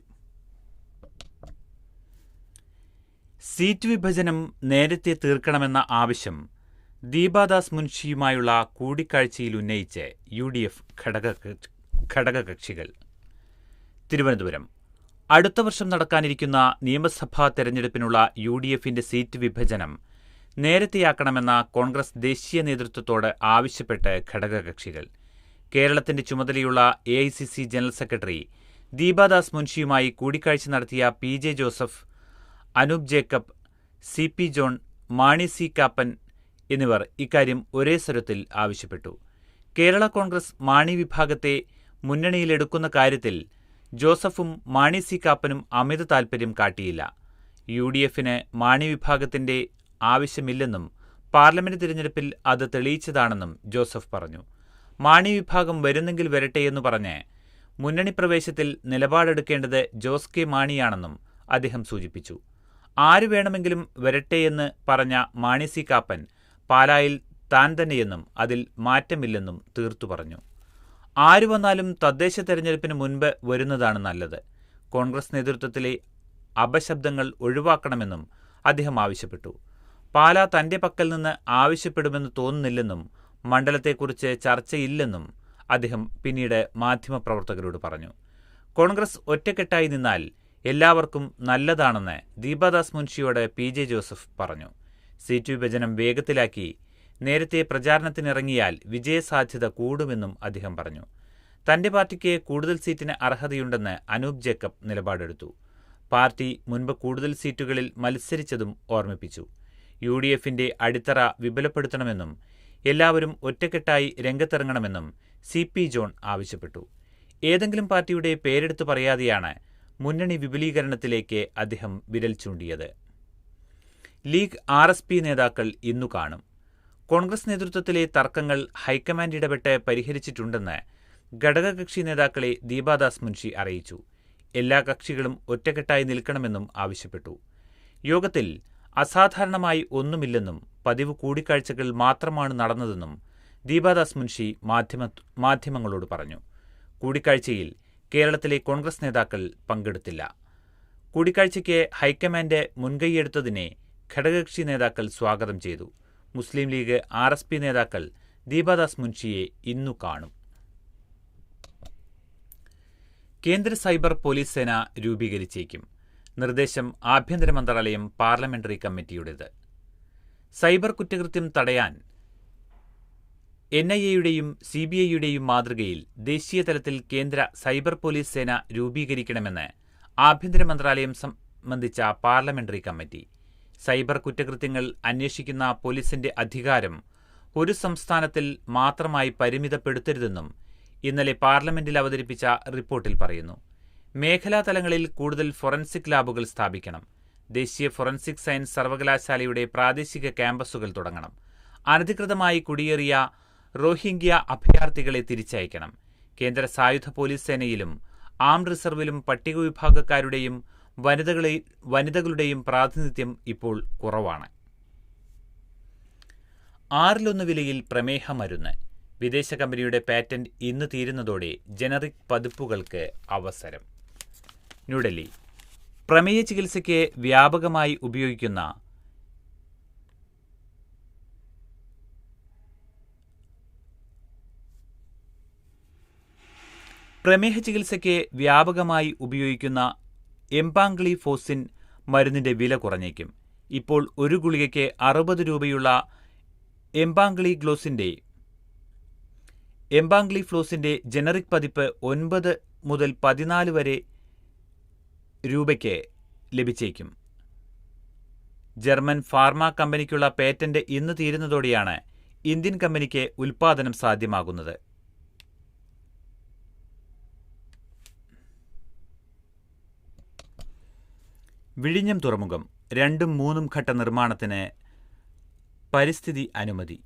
സീറ്റ് വിഭജനം നേരത്തെ തീർക്കണമെന്ന ആവശ്യം ദീപാദാസ് മുൻഷിയുമായുള്ള കൂടിക്കാഴ്ചയിൽ ഉന്നയിച്ച് UDF ഘടകകക്ഷികൾ. തിരുവനന്തപുരം. അടുത്ത വർഷം നടക്കാനിരിക്കുന്ന നിയമസഭാ തെരഞ്ഞെടുപ്പിനുള്ള UDFന്റെ സീറ്റ് വിഭജനം നേരത്തെയാക്കണമെന്ന കോൺഗ്രസ് ദേശീയ നേതൃത്വത്തോട് ആവശ്യപ്പെട്ട് ഘടകകക്ഷികൾ. കേരളത്തിന്റെ ചുമതലയുള്ള AICC ജനറൽ സെക്രട്ടറി ദീപാദാസ് മുൻഷിയുമായി കൂടിക്കാഴ്ച നടത്തിയ PJ Joseph, Anoop Jacob, CP John, Mani C Kappan എന്നിവർ ഇക്കാര്യം ഒരേ സ്വരത്തിൽ ആവശ്യപ്പെട്ടു. കേരള കോൺഗ്രസ് മാണി വിഭാഗത്തെ മുന്നണിയിലെടുക്കുന്ന കാര്യത്തിൽ ജോസഫും മാണി C കാപ്പനും അമിത താൽപര്യം കാട്ടിയില്ല. UDFന് മാണി വിഭാഗത്തിന്റെ ആവശ്യമില്ലെന്നും പാർലമെന്റ് തിരഞ്ഞെടുപ്പിൽ അത് തെളിയിച്ചതാണെന്നും ജോസഫ് പറഞ്ഞു. മാണി വിഭാഗം വരുന്നെങ്കിൽ വരട്ടെയെന്നു പറഞ്ഞ് മുന്നണി പ്രവേശത്തിൽ നിലപാടെടുക്കേണ്ടത് ജോസ് കെ മാണിയാണെന്നും അദ്ദേഹം സൂചിപ്പിച്ചു. ആരു വേണമെങ്കിലും വരട്ടെയെന്ന് പറഞ്ഞ മാണി C കാപ്പൻ പാലായിൽ താൻ തന്നെയെന്നും അതിൽ മാറ്റമില്ലെന്നും തീർത്തു പറഞ്ഞു. ആരു വന്നാലും തദ്ദേശ തെരഞ്ഞെടുപ്പിന് മുൻപ് വരുന്നതാണ് നല്ലത്. കോൺഗ്രസ് നേതൃത്വത്തിലെ അപശബ്ദങ്ങൾ ഒഴിവാക്കണമെന്നും അദ്ദേഹം ആവശ്യപ്പെട്ടു. പാലാ തന്റെ പക്കൽ നിന്ന് ആവശ്യപ്പെടുമെന്ന് തോന്നുന്നില്ലെന്നും മണ്ഡലത്തെക്കുറിച്ച് ചർച്ചയില്ലെന്നും അദ്ദേഹം പിന്നീട് മാധ്യമപ്രവർത്തകരോട് പറഞ്ഞു. കോൺഗ്രസ് ഒറ്റക്കെട്ടായി നിന്നാൽ എല്ലാവർക്കും നല്ലതാണെന്ന് ദീപാദാസ് മുൻഷിയോട് PJ ജോസഫ് പറഞ്ഞു. സീറ്റ് വിഭജനം വേഗത്തിലാക്കി നേരത്തെ പ്രചാരണത്തിനിറങ്ങിയാൽ വിജയസാധ്യത കൂടുമെന്നും അദ്ദേഹം പറഞ്ഞു. തന്റെ പാർട്ടിക്ക് കൂടുതൽ സീറ്റിന് അർഹതയുണ്ടെന്ന് അനൂപ് ജേക്കബ് നിലപാടെടുത്തു. പാർട്ടി മുൻപ് കൂടുതൽ സീറ്റുകളിൽ മത്സരിച്ചതും ഓർമ്മിപ്പിച്ചു. UDFന്റെ അടിത്തറ വിപുലപ്പെടുത്തണമെന്നും എല്ലാവരും ഒറ്റക്കെട്ടായി രംഗത്തിറങ്ങണമെന്നും CP ജോൺ ആവശ്യപ്പെട്ടു. ഏതെങ്കിലും പാർട്ടിയുടെ പേരെടുത്തു പറയാതെയാണ് മുന്നണി വിപുലീകരണത്തിലേക്ക് അദ്ദേഹം വിരൽ ചൂണ്ടിയത്. ലീഗ് RSP നേതാക്കൾ ഇന്നു കാണും. കോൺഗ്രസ് നേതൃത്വത്തിലെ തർക്കങ്ങൾ ഹൈക്കമാൻഡ് ഇടപെട്ട് പരിഹരിച്ചിട്ടുണ്ടെന്ന് ഘടകകക്ഷി നേതാക്കളെ ദീപാദാസ് മുൻഷി അറിയിച്ചു. എല്ലാ കക്ഷികളും ഒറ്റക്കെട്ടായി നിൽക്കണമെന്നും ആവശ്യപ്പെട്ടു. യോഗത്തിൽ അസാധാരണമായി ഒന്നുമില്ലെന്നും പതിവ് കൂടിക്കാഴ്ചകൾ മാത്രമാണ് നടന്നതെന്നും ദീപാദാസ് മുൻഷി മാധ്യമങ്ങളോട് പറഞ്ഞു. കൂടിക്കാഴ്ചയിൽ കേരളത്തിലെ കോൺഗ്രസ് നേതാക്കൾ പങ്കെടുത്തില്ല. കൂടിക്കാഴ്ചയ്ക്ക് ഹൈക്കമാൻഡ് മുൻകൈയെടുത്തതിനെ ഘടകകക്ഷി നേതാക്കൾ സ്വാഗതം ചെയ്തു. മുസ്ലിം ലീഗ് RSP നേതാക്കൾ ദീപാദാസ് മുൻഷിയെ ഇന്നു കാണും. കേന്ദ്ര സൈബർ പോലീസ് സേന രൂപീകരിച്ചേക്കും. നിർദ്ദേശം ആഭ്യന്തര മന്ത്രാലയം പാർലമെന്ററി കമ്മിറ്റിയുടേത്. സൈബർ കുറ്റകൃത്യം തടയാൻ NIAയുടെയും CBIയുടെയും മാതൃകയിൽ ദേശീയ തലത്തിൽ കേന്ദ്ര സൈബർ പോലീസ് സേന രൂപീകരിക്കണമെന്ന് ആഭ്യന്തര മന്ത്രാലയം സംബന്ധിച്ച പാർലമെന്ററി കമ്മിറ്റി. സൈബർ കുറ്റകൃത്യങ്ങൾ അന്വേഷിക്കുന്ന പോലീസിന്റെ അധികാരം ഒരു സംസ്ഥാനത്തിൽ മാത്രമായി പരിമിതപ്പെടുത്തരുതെന്നും ഇന്നലെ പാർലമെന്റിൽ അവതരിപ്പിച്ച റിപ്പോർട്ടിൽ പറയുന്നു. മേഖലാ തലങ്ങളിൽ കൂടുതൽ ഫോറൻസിക് ലാബുകൾ സ്ഥാപിക്കണം. ദേശീയ ഫോറൻസിക് സയൻസ് സർവകലാശാലയുടെ പ്രാദേശിക ക്യാമ്പസുകൾ തുടങ്ങണം. അനധികൃതമായി കുടിയേറിയ റോഹിംഗ്യ അഭയാർത്ഥികളെ തിരിച്ചയക്കണം. കേന്ദ്ര സായുധ പോലീസ് സേനയിലും ആംഡ് റിസർവിലും പട്ടിക വിഭാഗക്കാരുടെയും വനിതകളുടെയും പ്രാതിനിധ്യം ഇപ്പോൾ കുറവാണ്. 1/6 വിലയിൽ പ്രമേഹ മരുന്ന്. വിദേശ കമ്പനിയുടെ പാറ്റന്റ് ഇന്ന് തീരുന്നതോടെ ജനറിക് പതിപ്പുകൾക്ക് അവസരം. ന്യൂഡൽഹി. പ്രമേയ ചികിത്സയ്ക്ക് വ്യാപകമായി ഉപയോഗിക്കുന്ന എംപാഗ്ലിഫോസിൻ മരുന്നിന്റെ വില കുറഞ്ഞേക്കും. ഇപ്പോൾ ഒരു ഗുളികയ്ക്ക് 60 രൂപയുള്ള എംപാഗ്ലിഫ്ലോസിന്റെ ജനറിക് പതിപ്പ് 9 മുതൽ 14 വരെ രൂപയ്ക്ക് ലഭിച്ചേക്കും. ജർമ്മൻ ഫാർമ കമ്പനിക്കുള്ള പേറ്റന്റ് ഇന്ന് തീരുന്നതോടെയാണ് ഇന്ത്യൻ കമ്പനിക്ക് ഉൽപ്പാദനം സാധ്യമാകുന്നത്. വിഴിഞ്ഞം തുറമുഖം 2ഉം 3ഉം ഘട്ട നിർമ്മാണത്തിന് പരിസ്ഥിതി അനുമതി.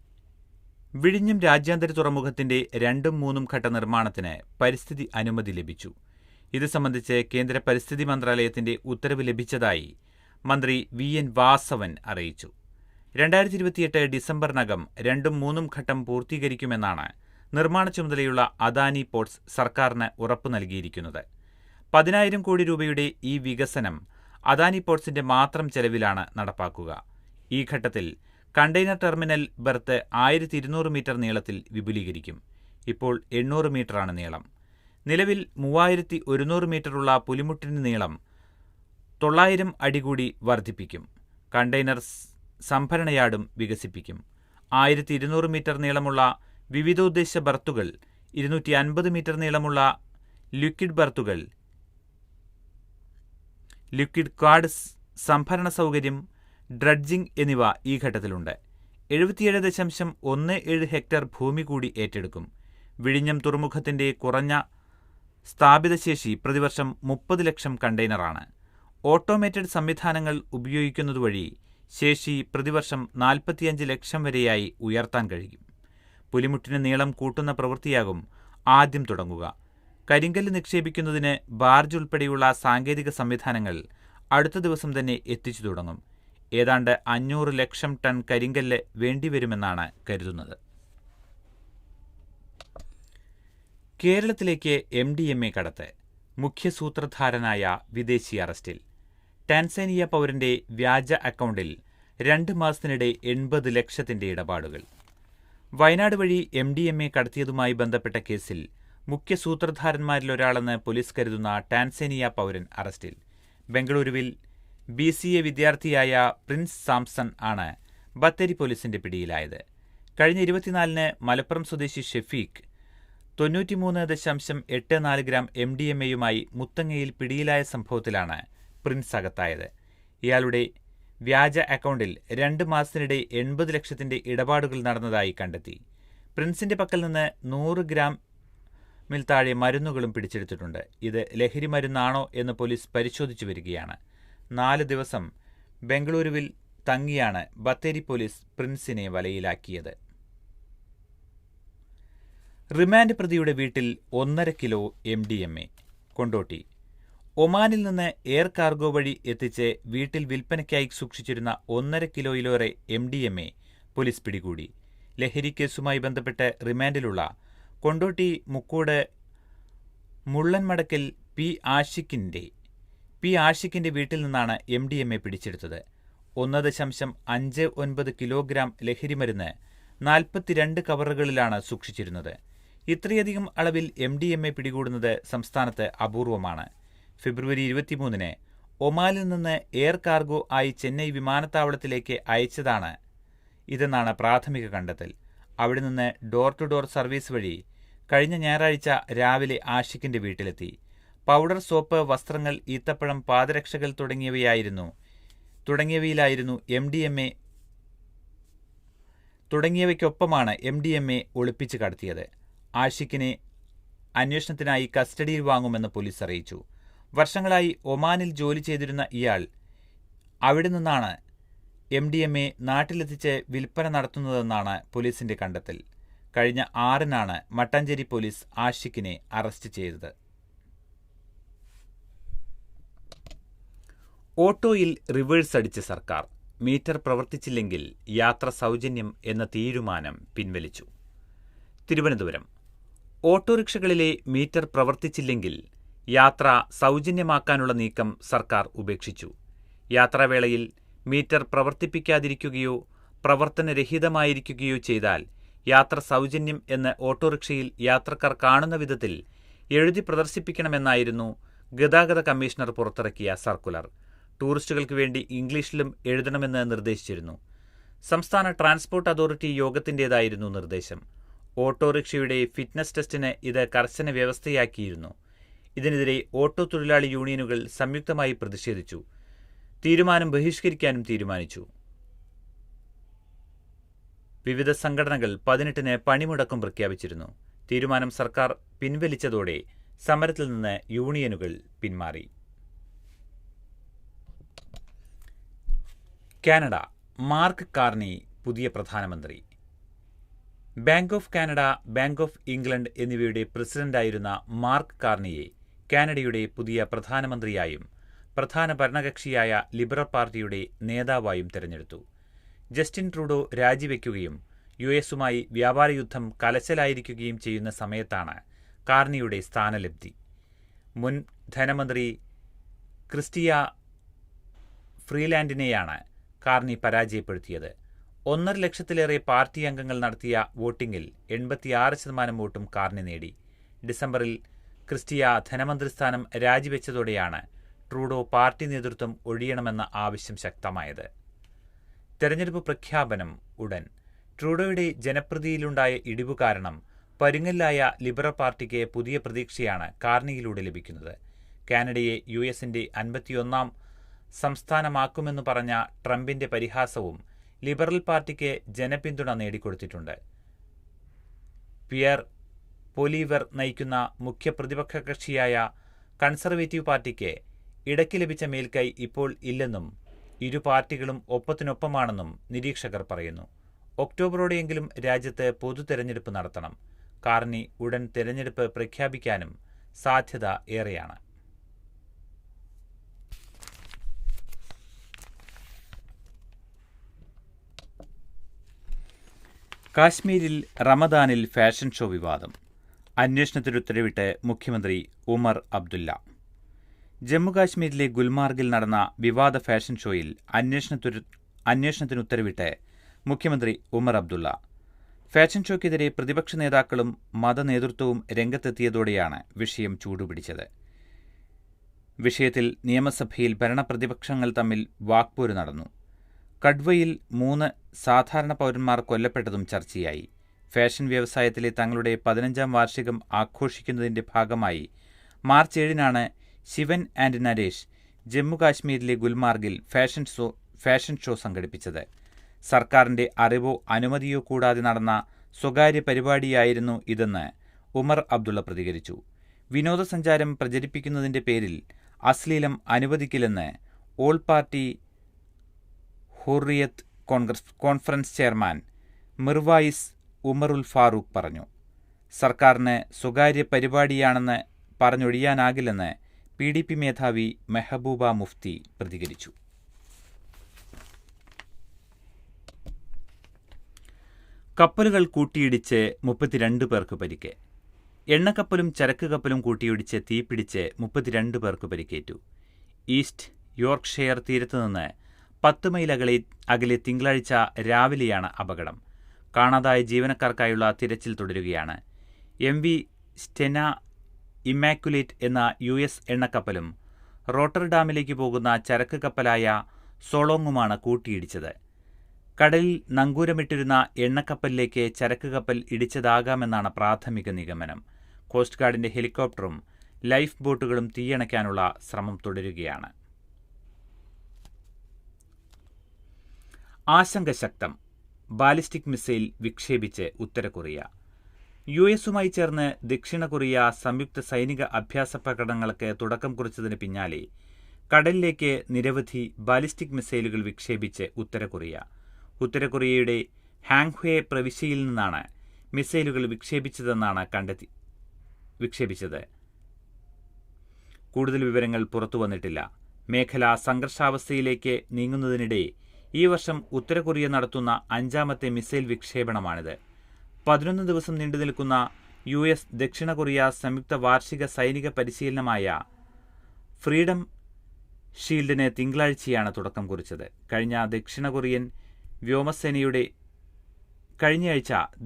വിഴിഞ്ഞം രാജ്യാന്തര തുറമുഖത്തിന്റെ 2ഉം 3ഉം ഘട്ട നിർമ്മാണത്തിന് പരിസ്ഥിതി അനുമതി ലഭിച്ചു. ഇത് സംബന്ധിച്ച് കേന്ദ്ര പരിസ്ഥിതി മന്ത്രാലയത്തിന്റെ ഉത്തരവ് ലഭിച്ചതായി മന്ത്രി VN വാസവൻ അറിയിച്ചു. 2028 ഡിസംബറിനകം 2ഉം 3ഉം ഘട്ടം പൂർത്തീകരിക്കുമെന്നാണ് നിർമ്മാണ ചുമതലയുള്ള അദാനി പോർട്സ് സർക്കാരിന് ഉറപ്പു നൽകിയിരിക്കുന്നത്. 10,000 കോടി രൂപയുടെ ഈ വികസനം അദാനി പോർട്സിന്റെ മാത്രം ചെലവിലാണ് നടപ്പാക്കുക. ഈ ഘട്ടത്തിൽ കണ്ടെയ്നർ ടെർമിനൽ ബെർത്ത് 1200 മീറ്റർ നീളത്തിൽ വിപുലീകരിക്കും. ഇപ്പോൾ 800 മീറ്ററാണ് നീളം. നിലവിൽ 3100 മീറ്ററുള്ള പുലിമുട്ടിന് നീളം 900 അടി കൂടി വർദ്ധിപ്പിക്കും. കണ്ടെയ്നർ സംഭരണയാർഡും വികസിപ്പിക്കും. 1200 മീറ്റർ നീളമുള്ള വിവിധോദ്ദേശ ബർത്തുകൾ, 250 മീറ്റർ നീളമുള്ള ലിക്വിഡ് ബർത്തുകൾ, ലിക്വിഡ് ക്വാഡ് സംഭരണ സൗകര്യം, ഡ്രഡ്ജിംഗ് എന്നിവ ഈ ഘട്ടത്തിലുണ്ട്. 77.17 ഹെക്ടർ ഭൂമി കൂടി ഏറ്റെടുക്കും. വിഴിഞ്ഞം തുറമുഖത്തിന്റെ കുറഞ്ഞ സ്ഥാപിത ശേഷി പ്രതിവർഷം 30 ലക്ഷം കണ്ടെയ്നറാണ്. ഓട്ടോമേറ്റഡ് സംവിധാനങ്ങൾ ഉപയോഗിക്കുന്നതുവഴി ശേഷി പ്രതിവർഷം 45 ലക്ഷം വരെയായി ഉയർത്താൻ കഴിയും. പുലിമുട്ടിന് നീളം കൂട്ടുന്ന പ്രവൃത്തിയാകും ആദ്യം തുടങ്ങുക. കരിങ്കല്ല് നിക്ഷേപിക്കുന്നതിന് ബാർജ് ഉൾപ്പെടെയുള്ള സാങ്കേതിക സംവിധാനങ്ങൾ അടുത്ത ദിവസം തന്നെ എത്തിച്ചു തുടങ്ങും. ഏതാണ്ട് 500 ലക്ഷം ടൺ കരിങ്കല്ല് വേണ്ടിവരുമെന്നാണ് കരുതുന്നത്. കേരളത്തിലേക്ക് MDMA കടത്ത്. മുഖ്യ സൂത്രധാരനായ വിദേശി അറസ്റ്റിൽ. ടാൻസാനിയ പൗരന്റെ വ്യാജ അക്കൗണ്ടിൽ 2 മാസത്തിനിടെ 80 ലക്ഷത്തിന്റെ ഇടപാടുകൾ. വയനാട് വഴി MDMA കടത്തിയതുമായി ബന്ധപ്പെട്ട കേസിൽ മുഖ്യ സൂത്രധാരന്മാരിലൊരാളെന്ന് പോലീസ് കരുതുന്ന ടാൻസാനിയ പൗരൻ അറസ്റ്റിൽ. ബംഗളൂരുവിൽ BCA വിദ്യാർത്ഥിയായ പ്രിൻസ് സാംസൺ ആണ് ബത്തേരി പോലീസിന്റെ പിടിയിലായത്. കഴിഞ്ഞ 24-ന് മലപ്പുറം സ്വദേശി ഷെഫീഖ് 93.84 ഗ്രാം MDMAയുമായി മുത്തങ്ങയിൽ പിടിയിലായ സംഭവത്തിലാണ് പ്രിൻസ് അകത്തായത്. ഇയാളുടെ വ്യാജ അക്കൗണ്ടിൽ 2 മാസത്തിനിടെ 80 ലക്ഷത്തിന്റെ ഇടപാടുകൾ നടന്നതായി കണ്ടെത്തി. പ്രിൻസിന്റെ പക്കൽ നിന്ന് 100 ഗ്രാമിൽ താഴെ മരുന്നുകളും പിടിച്ചെടുത്തിട്ടുണ്ട്. ഇത് ലഹരി മരുന്നാണോ എന്ന് പോലീസ് പരിശോധിച്ചു വരികയാണ്. 4 ദിവസം ബംഗളൂരുവിൽ തങ്ങിയാണ് ബത്തേരി പോലീസ് പ്രിൻസിനെ വലയിലാക്കിയത്. റിമാൻഡ് പ്രതിയുടെ വീട്ടിൽ 1.5 കിലോ MDMA. കൊണ്ടോട്ടി. ഒമാനിൽ നിന്ന് എയർ കാർഗോ വഴി എത്തിച്ച് വീട്ടിൽ വിൽപ്പനയ്ക്കായി സൂക്ഷിച്ചിരുന്ന 1.5 കിലോയിലേറെ MDMA പോലീസ് പിടികൂടി. ലഹരി കേസുമായി ബന്ധപ്പെട്ട് റിമാൻഡിലുള്ള കൊണ്ടോട്ടി മുക്കോട് മുള്ളൻമടക്കൽ പി ആഷിഖിന്റെ വീട്ടിൽ നിന്നാണ് MDMA പിടിച്ചെടുത്തത്. 1.59 കിലോഗ്രാം ലഹരിമരുന്ന് 42 കവറുകളിലാണ് സൂക്ഷിച്ചിരുന്നത്. ഇത്രയധികം അളവിൽ MDMA പിടികൂടുന്നത് സംസ്ഥാനത്ത് അപൂർവമാണ്. ഫെബ്രുവരി 23-ന് ഒമാനിൽ നിന്ന് എയർ കാർഗോ ആയി ചെന്നൈ വിമാനത്താവളത്തിലേക്ക് അയച്ചതാണ് ഇതെന്നാണ് പ്രാഥമിക കണ്ടെത്തൽ. അവിടെ നിന്ന് ഡോർ ടു ഡോർ സർവീസ് വഴി കഴിഞ്ഞ ഞായറാഴ്ച രാവിലെ ആഷിഖിന്റെ വീട്ടിലെത്തി. പൗഡർ, സോപ്പ്, വസ്ത്രങ്ങൾ, ഈത്തപ്പഴം, പാദരക്ഷകൾ തുടങ്ങിയവയ്ക്കൊപ്പമാണ് MDMA ഒളിപ്പിച്ച് കടത്തിയത്. ആഷിഖിനെ അന്വേഷണത്തിനായി കസ്റ്റഡിയിൽ വാങ്ങുമെന്ന് പോലീസ് അറിയിച്ചു. വർഷങ്ങളായി ഒമാനിൽ ജോലി ചെയ്തിരുന്ന ഇയാൾ അവിടെ നിന്നാണ് MDMA നാട്ടിലെത്തിച്ച് വിൽപ്പന നടത്തുന്നതെന്നാണ് പോലീസിന്റെ കണ്ടെത്തൽ. കഴിഞ്ഞ 6-നാണ് മട്ടാഞ്ചേരി പോലീസ് ആഷിഖിനെ അറസ്റ്റ് ചെയ്തത്. ഓട്ടോയിൽ റിവേഴ്സ് അടിച്ച സർക്കാർ. മീറ്റർ പ്രവർത്തിച്ചില്ലെങ്കിൽ യാത്ര സൗജന്യം എന്ന തീരുമാനം പിൻവലിച്ചു. തിരുവനന്തപുരം. ഓട്ടോറിക്ഷകളിലെ മീറ്റർ പ്രവർത്തിച്ചില്ലെങ്കിൽ യാത്ര സൗജന്യമാക്കാനുള്ള നീക്കം സർക്കാർ ഉപേക്ഷിച്ചു. യാത്രാവേളയിൽ മീറ്റർ പ്രവർത്തിപ്പിക്കാതിരിക്കുകയോ പ്രവർത്തനരഹിതമായിരിക്കുകയോ ചെയ്താൽ യാത്ര സൗജന്യം എന്ന് ഓട്ടോറിക്ഷയിൽ യാത്രക്കാർ കാണുന്ന വിധത്തിൽ എഴുതി പ്രദർശിപ്പിക്കണമെന്നായിരുന്നു ഗതാഗത കമ്മീഷണർ പുറത്തിറക്കിയ സർക്കുലർ. ടൂറിസ്റ്റുകൾക്ക് വേണ്ടി ഇംഗ്ലീഷിലും എഴുതണമെന്ന് നിർദ്ദേശിച്ചിരുന്നു. സംസ്ഥാന ട്രാൻസ്പോർട്ട് അതോറിറ്റി യോഗത്തിൻ്റേതായിരുന്നു നിർദ്ദേശം. ഓട്ടോറിക്ഷയുടെ ഫിറ്റ്നസ് ടെസ്റ്റിന് ഇത് കർശന വ്യവസ്ഥയാക്കിയിരുന്നു. ഇതിനെതിരെ ഓട്ടോ തൊഴിലാളി യൂണിയനുകൾ സംയുക്തമായി പ്രതിഷേധിച്ചു. തീരുമാനം ബഹിഷ്കരിക്കാനും തീരുമാനിച്ചു. വിവിധ സംഘടനകൾ 18-ന് പണിമുടക്കം പ്രഖ്യാപിച്ചിരുന്നു. തീരുമാനം സർക്കാർ പിൻവലിച്ചതോടെ സമരത്തിൽ നിന്ന് യൂണിയനുകൾ പിന്മാറി. കാനഡ. മാർക്ക് കാർണി പുതിയ പ്രധാനമന്ത്രി. Bank of Canada, bank of England എന്നിവയുടെ പ്രസിഡന്റായിരുന്ന മാർക്ക് കാർണിയെ കാനഡയുടെ പുതിയ പ്രധാനമന്ത്രിയായും പ്രധാന ഭരണകക്ഷിയായ ലിബറൽ പാർട്ടിയുടെ നേതാവായും തെരഞ്ഞെടുത്തു. ജസ്റ്റിൻ ട്രൂഡോ രാജിവെക്കുകയും US-ഉമായി വ്യാപാരയുദ്ധം കലശലായിരിക്കുകയും ചെയ്യുന്ന സമയത്താണ് കാർണിയുടെ സ്ഥാനലബ്ധി. മുൻ ധനമന്ത്രി ക്രിസ്റ്റിയ ഫ്രീലാൻഡിനെയാണ് കാർണി പരാജയപ്പെടുത്തിയത്. 1.5 ലക്ഷത്തിലേറെ പാർട്ടി അംഗങ്ങൾ നടത്തിയ വോട്ടിംഗിൽ 86% വോട്ടും കാർണി നേടി. ഡിസംബറിൽ ക്രിസ്റ്റിയ ധനമന്ത്രിസ്ഥാനം രാജിവെച്ചതോടെയാണ് ട്രൂഡോ പാർട്ടി നേതൃത്വം ഒഴിയണമെന്ന ആവശ്യം ശക്തമായത്. തെരഞ്ഞെടുപ്പ് പ്രഖ്യാപനം ഉടൻ. ട്രൂഡോയുടെ ജനപ്രീതിയിലുണ്ടായ ഇടിവ് കാരണം പരുങ്ങലിലായ ലിബറൽ പാർട്ടിക്ക് പുതിയ പ്രതീക്ഷയാണ് കാർണിയിലൂടെ ലഭിക്കുന്നത്. കാനഡയെ യുഎസിന്റെ 51ാം സംസ്ഥാനമാക്കുമെന്ന് പറഞ്ഞ ട്രംപിന്റെ പരിഹാസവും ലിബറൽ പാർട്ടിക്ക് ജനപിന്തുണ നേടിക്കൊടുത്തിട്ടുണ്ട്. പിയർ പൊലീവർ നയിക്കുന്ന മുഖ്യ പ്രതിപക്ഷ കക്ഷിയായ കൺസർവേറ്റീവ് പാർട്ടിക്ക് ഇടയ്ക്ക് ലഭിച്ച മേൽക്കൈ ഇപ്പോൾ ഇല്ലെന്നും ഇരു പാർട്ടികളും ഒപ്പത്തിനൊപ്പമാണെന്നും നിരീക്ഷകർ പറയുന്നു. ഒക്ടോബറോടെയെങ്കിലും രാജ്യത്ത് പൊതു തെരഞ്ഞെടുപ്പ് നടത്തണം. കാർണി ഉടൻ തെരഞ്ഞെടുപ്പ് പ്രഖ്യാപിക്കാനും സാധ്യത ഏറെയാണ്. കാശ്മീരിൽ റമദാനിൽ ഫാഷൻ ഷോ വിവാദം. അന്വേഷണത്തിന് ഉത്തരവിട്ട് മുഖ്യമന്ത്രി ഉമർ അബ്ദുല്ല. ജമ്മുകാശ്മീരിലെ ഗുൽമാർഗിൽ നടന്ന വിവാദ ഫാഷൻ ഷോയിൽ അന്വേഷണത്തിന് ഉത്തരവിട്ട് മുഖ്യമന്ത്രി ഉമർ അബ്ദുല്ല. ഫാഷൻ ഷോയ്ക്കെതിരെ പ്രതിപക്ഷ നേതാക്കളും മതനേതൃത്വവും രംഗത്തെത്തിയതോടെയാണ് വിഷയം ചൂടുപിടിച്ചത്. വിഷയത്തിൽ നിയമസഭയിൽ ഭരണപ്രതിപക്ഷങ്ങൾ തമ്മിൽ വാക്പോര് നടന്നു. കഡ്വയിൽ 3 സാധാരണ പൗരന്മാർ കൊല്ലപ്പെട്ടതും ചർച്ചയായി. ഫാഷൻ വ്യവസായത്തിലെ തങ്ങളുടെ 15ാം വാർഷികം ആഘോഷിക്കുന്നതിന്റെ ഭാഗമായി മാർച്ച് 7-നാണ് ശിവൻ ആൻഡ് നരേഷ് ജമ്മുകാശ്മീരിലെ ഗുൽമാർഗിൽ ഫാഷൻ ഷോ സംഘടിപ്പിച്ചത്. സർക്കാരിന്റെ അറിവോ അനുമതിയോ കൂടാതെ നടന്ന സ്വകാര്യ പരിപാടിയായിരുന്നു ഇതെന്ന് ഉമർ അബ്ദുള്ള പ്രതികരിച്ചു. വിനോദസഞ്ചാരം പ്രചരിപ്പിക്കുന്നതിന്റെ പേരിൽ അശ്ലീലം അനുവദിക്കില്ലെന്ന് All Party Hurriyat Conference chairman Mirwaiz Umarul Farooq പറഞ്ഞു. സർക്കാരിന് സ്വകാര്യ പരിപാടിയാണെന്ന് പറഞ്ഞൊഴിയാനാകില്ലെന്ന് PDP മേധാവി മെഹബൂബ മുഫ്തി പ്രതികരിച്ചു. കപ്പലുകൾ കൂട്ടിയിടിച്ച് 32 പേർക്ക് പരിക്ക്. എണ്ണക്കപ്പലും ചരക്ക് കപ്പലും കൂട്ടിയിടിച്ച് തീപിടിച്ച് 32 പേർക്ക് പരിക്കേറ്റു. ഈസ്റ്റ് യോർക്ക്ഷയർ തീരത്തുനിന്ന് 10 മൈൽ അകലെ തിങ്കളാഴ്ച രാവിലെയാണ് അപകടം. കാണാതായ ജീവനക്കാർക്കായുള്ള തിരച്ചിൽ തുടരുകയാണ്. MV സ്റ്റെന ഇമ്മാക്കുലേറ്റ് എന്ന US എണ്ണക്കപ്പലും റോട്ടർഡാമിലേക്ക് പോകുന്ന ചരക്ക് കപ്പലായ സോളോങ്ങുമാണ് കൂട്ടിയിടിച്ചത്. കടലിൽ നങ്കൂരമിട്ടിരുന്ന എണ്ണക്കപ്പലിലേക്ക് ചരക്ക് കപ്പൽ ഇടിച്ചതാകാമെന്നാണ് പ്രാഥമിക നിഗമനം. കോസ്റ്റ് ഗാർഡിന്റെ ഹെലികോപ്റ്ററും ലൈഫ് ബോട്ടുകളും തീയണയ്ക്കാനുള്ള ശ്രമം തുടരുകയാണ്. ആശങ്ക ശക്തം. ബാലിസ്റ്റിക് മിസൈൽ വിക്ഷേപിച്ച് ഉത്തര കൊറിയ. US-ഉമായി ചേർന്ന് ദക്ഷിണ കൊറിയ സംയുക്ത സൈനിക അഭ്യാസ പ്രകടനങ്ങൾക്ക് തുടക്കം കുറിച്ചതിന് പിന്നാലെ കടലിലേക്ക് നിരവധി ബാലിസ്റ്റിക് മിസൈലുകൾ വിക്ഷേപിച്ച് ഉത്തര കൊറിയ. ഉത്തര കൊറിയയുടെ ഹാങ്ഹ്വേ പ്രവിശ്യയിൽ നിന്നാണ് മിസൈലുകൾ വിക്ഷേപിച്ചത്. കൂടുതൽ വിവരങ്ങൾ പുറത്തുവന്നിട്ടില്ല. മേഖല സംഘർഷാവസ്ഥയിലേക്ക് നീങ്ങുന്നതിനിടെ ഈ വർഷം ഉത്തര കൊറിയ നടത്തുന്ന 5ാമത്തെ മിസൈൽ വിക്ഷേപണമാണിത്. 11 ദിവസം നീണ്ടുനിൽക്കുന്ന US ദക്ഷിണ കൊറിയ സംയുക്ത വാർഷിക സൈനിക പരിശീലനമായ ഫ്രീഡം ഷീൽഡിന് തിങ്കളാഴ്ചയാണ് തുടക്കം കുറിച്ചത്. കഴിഞ്ഞയാഴ്ച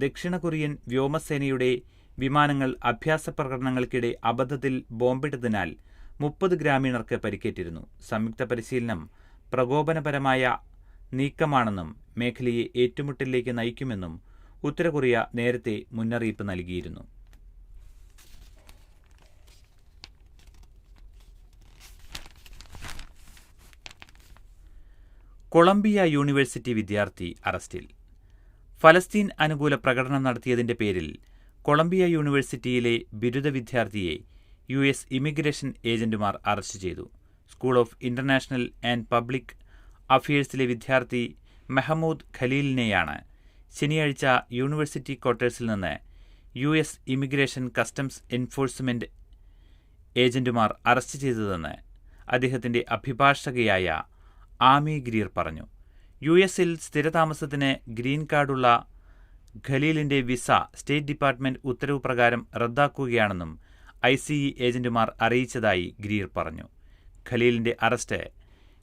ദക്ഷിണ കൊറിയൻ വ്യോമസേനയുടെ വിമാനങ്ങൾ അഭ്യാസ പ്രകടനങ്ങൾക്കിടെ അബദ്ധത്തിൽ ബോംബിട്ടതിനാൽ 30 ഗ്രാമീണർക്ക് പരിക്കേറ്റിരുന്നു. സംയുക്ത പരിശീലനം പ്രകോപനപരമായ നീക്കമാണെന്നും മേഖലയെ ഏറ്റുമുട്ടലിലേക്ക് നയിക്കുമെന്നും ഉത്തര കൊറിയ നേരത്തെ മുന്നറിയിപ്പ് നൽകിയിരുന്നു. കൊളംബിയ യൂണിവേഴ്സിറ്റി വിദ്യാർത്ഥി അറസ്റ്റിൽ. ഫലസ്തീൻ അനുകൂല പ്രകടനം നടത്തിയതിന്റെ പേരിൽ കൊളംബിയ യൂണിവേഴ്സിറ്റിയിലെ ബിരുദ വിദ്യാർത്ഥിയെ US ഇമിഗ്രേഷൻ ഏജന്റുമാർ അറസ്റ്റ് ചെയ്തു. School of international and public അഫയേഴ്സിലെ വിദ്യാർത്ഥി മെഹമൂദ് ഖലീലിനെയാണ് ശനിയാഴ്ച യൂണിവേഴ്സിറ്റി ക്വാർട്ടേഴ്സിൽ നിന്ന് US ഇമിഗ്രേഷൻ കസ്റ്റംസ് എൻഫോഴ്സ്മെന്റ് ഏജന്റുമാർ അറസ്റ്റ് ചെയ്തതെന്ന് അദ്ദേഹത്തിന്റെ അഭിഭാഷകയായ ആമി ഗ്രീർ പറഞ്ഞു. US-ൽ സ്ഥിരതാമസത്തിന് ഗ്രീൻ കാർഡുള്ള ഖലീലിന്റെ വിസ സ്റ്റേറ്റ് ഡിപ്പാർട്ട്മെന്റ് ഉത്തരവ് പ്രകാരം റദ്ദാക്കുകയാണെന്നും ICE ഏജന്റുമാർ അറിയിച്ചതായി ഗ്രീർ പറഞ്ഞു. ഖലീലിന്റെ arrest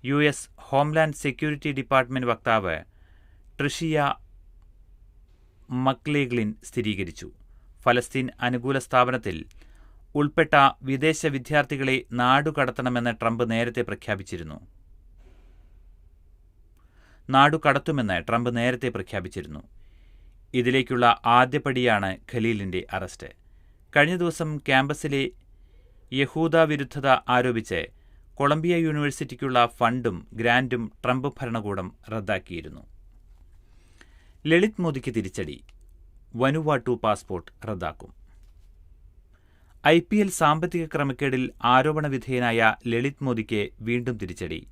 US homeland security department വക്താവ് ട്രിഷിയ മക്ലേഗ്ലിൻ സ്ഥിരീകരിച്ചു. ഫലസ്തീൻ അനുകൂല സ്ഥാപനത്തിൽ ഉൾപ്പെട്ട വിദേശ വിദ്യാർത്ഥികളെ നാടുകടത്തണമെന്ന് ട്രംപ് നേരത്തെ പ്രഖ്യാപിച്ചിരുന്നു. ഇതിലേക്കുള്ള ആദ്യപടിയാണ് ഖലീലിന്റെ അറസ്റ്റ്. കഴിഞ്ഞ ദിവസം ക്യാമ്പസിലെ യഹൂദ വിരുദ്ധത ആരോപിച്ച് കൊളംബിയ യൂണിവേഴ്സിറ്റിക്കുള്ള ഫണ്ടും ഗ്രാന്റും ട്രംപ് ഭരണകൂടം റദ്ദാക്കിയിരുന്നു. ലളിത് മോദിക്ക് തിരിച്ചടി. വനുവാട്ടു പാസ്പോർട്ട് റദ്ദാക്കും. IPL സാമ്പത്തിക ക്രമക്കേടിൽ ആരോപണ വിധേയനായ ലളിത് മോദിക്ക് വീണ്ടും തിരിച്ചടി.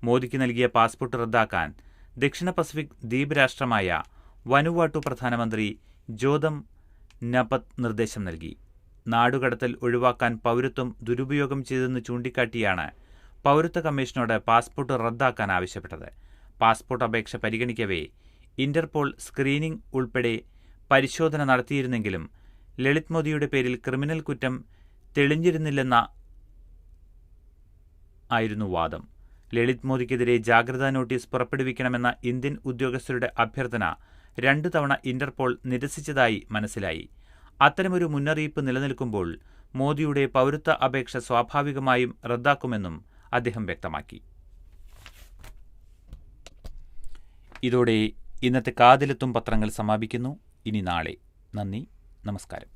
മോദിക്ക് നൽകിയ പാസ്പോർട്ട് റദ്ദാക്കാൻ ദക്ഷിണ പസഫിക് ദ്വീപ് രാഷ്ട്രമായ വനുവാട്ടു പ്രധാനമന്ത്രി ജോതം നപത് നിർദ്ദേശം നൽകി. നാടുകടത്തൽ ഒഴിവാക്കാൻ പൗരത്വം ദുരുപയോഗം ചെയ്തെന്ന് ചൂണ്ടിക്കാട്ടിയാണ് പൗരത്വ കമ്മീഷനോട് പാസ്പോർട്ട് റദ്ദാക്കാൻ ആവശ്യപ്പെട്ടത്. പാസ്പോർട്ട് അപേക്ഷ പരിഗണിക്കവേ ഇന്റർപോൾ സ്ക്രീനിംഗ് ഉൾപ്പെടെ പരിശോധന നടത്തിയിരുന്നെങ്കിലും ലളിത് മോദിയുടെ പേരിൽ ക്രിമിനൽ കുറ്റം തെളിഞ്ഞിരുന്നില്ലെന്നായിരുന്നു വാദം. ലളിത് മോദിക്കെതിരെ ജാഗ്രതാ നോട്ടീസ് പുറപ്പെടുവിക്കണമെന്ന ഇന്ത്യൻ ഉദ്യോഗസ്ഥരുടെ അഭ്യർത്ഥന 2 തവണ ഇന്റർപോൾ നിരസിച്ചതായി മനസ്സിലായി. അത്തരമൊരു മുന്നറിയിപ്പ് നിലനിൽക്കുമ്പോൾ മോദിയുടെ പൗരത്വ അപേക്ഷ സ്വാഭാവികമായും റദ്ദാക്കുമെന്നും അദ്ദേഹം വ്യക്തമാക്കി. ഇതോടെ ഇന്നത്തെ കാതിലെത്തും പത്രങ്ങൾ സമാപിക്കുന്നു. ഇനി നാളെ. നന്ദി, നമസ്കാരം.